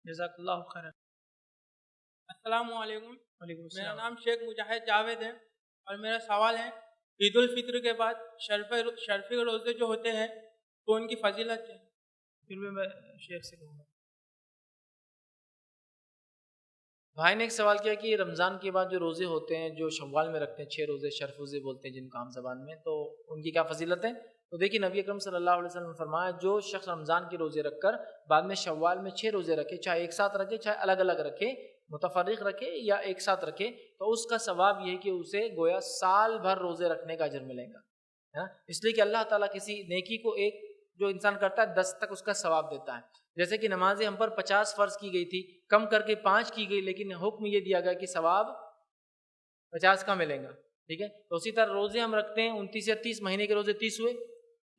جزاک اللہ خیر. السلام علیکم. وعلیکم میرا السلام. نام شیخ مجاہد جاوید ہے اور میرا سوال ہے عید الفطر کے بعد شرفی روزے جو ہوتے ہیں تو ان کی فضیلت ہے. پھر بھی میں شیخ سے کہوں گا. بھائی نے ایک سوال کیا کہ رمضان کے بعد جو روزے ہوتے ہیں جو شوال میں رکھتے ہیں 6 روزے شرف روزے بولتے ہیں جن کو عام زبان میں, تو ان کی کیا فضیلت ہے؟ تو دیکھیے نبی اکرم صلی اللہ علیہ وسلم نے فرمایا جو شخص رمضان کے روزے رکھ کر بعد میں شوال میں 6 روزے رکھے, چاہے ایک ساتھ رکھے چاہے الگ الگ رکھے, متفرق رکھے یا ایک ساتھ رکھے, تو اس کا ثواب یہ ہے کہ اسے گویا سال بھر روزے رکھنے کا اجر ملے گا. اس لیے کہ اللہ تعالیٰ کسی نیکی کو ایک جو انسان کرتا ہے 10 تک اس کا ثواب دیتا ہے. جیسے کہ نمازیں ہم پر 50 فرض کی گئی تھی, کم کر کے 5 کی گئی, لیکن حکم یہ دیا گیا کہ ثواب 50 کا ملے گا. ٹھیک ہے, تو اسی طرح روزے ہم رکھتے ہیں 29 یا 30, مہینے کے روزے 30 ہوئے.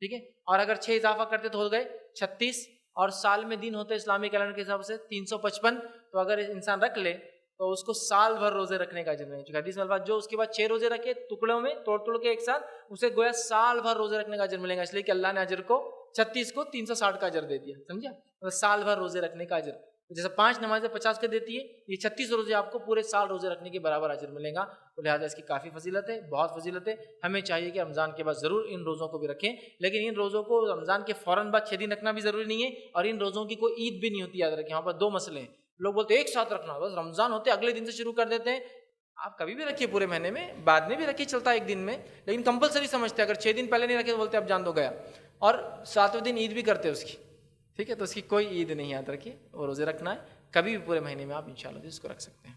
ٹھیک ہے, اور اگر 6 اضافہ کرتے تو ہو گئے 36, اور سال میں دن ہوتے اسلامی کیلنڈر کے حساب سے 355. تو اگر انسان رکھ لے تو اس کو سال بھر روزے رکھنے کا اجر ملے گا. حدیث میں الفاظ جو اس کے بعد 6 روزے رکھے ٹکڑوں میں توڑ کے ایک ساتھ, اسے گویا سال بھر روزے رکھنے کا اجر ملے گا. اس لیے کہ اللہ نے اجر کو 36 کو 360 کا اجر دے دیا. سمجھا, سال بھر روزے رکھنے کا اجر. جیسے 5 نمازیں 50 کے دیتی ہے, یہ 36 روزے آپ کو پورے سال روزے رکھنے کے برابر اجر ملے گا. تو لہٰذا اس کی کافی فضیلت ہے, بہت فضیلت ہے. ہمیں چاہیے کہ رمضان کے بعد ضرور ان روزوں کو بھی رکھیں, لیکن ان روزوں کو رمضان کے فوراً بعد 6 دن رکھنا بھی ضروری نہیں ہے, اور ان روزوں کی کوئی عید بھی نہیں ہوتی. یاد رکھیں, یہاں پر 2 مسئلے ہیں. لوگ بولتے ہیں ایک ساتھ رکھنا, بس رمضان ہوتے اگلے دن سے شروع کر دیتے ہیں. آپ کبھی بھی رکھیے پورے مہینے میں, بعد میں بھی رکھیے, چلتا ہے ایک دن میں, لیکن کمپلسری سمجھتے ہیں. اگر 6 دن پہلے نہیں رکھے تو بولتے اب جان دو گیا, اور 7ویں دن عید بھی کرتے ہیں اس کی. ٹھیک ہے, تو اس کی کوئی عید نہیں, یاد رکھیے. اور روزے رکھنا ہے کبھی بھی پورے مہینے میں, آپ انشاءاللہ اس کو رکھ سکتے ہیں.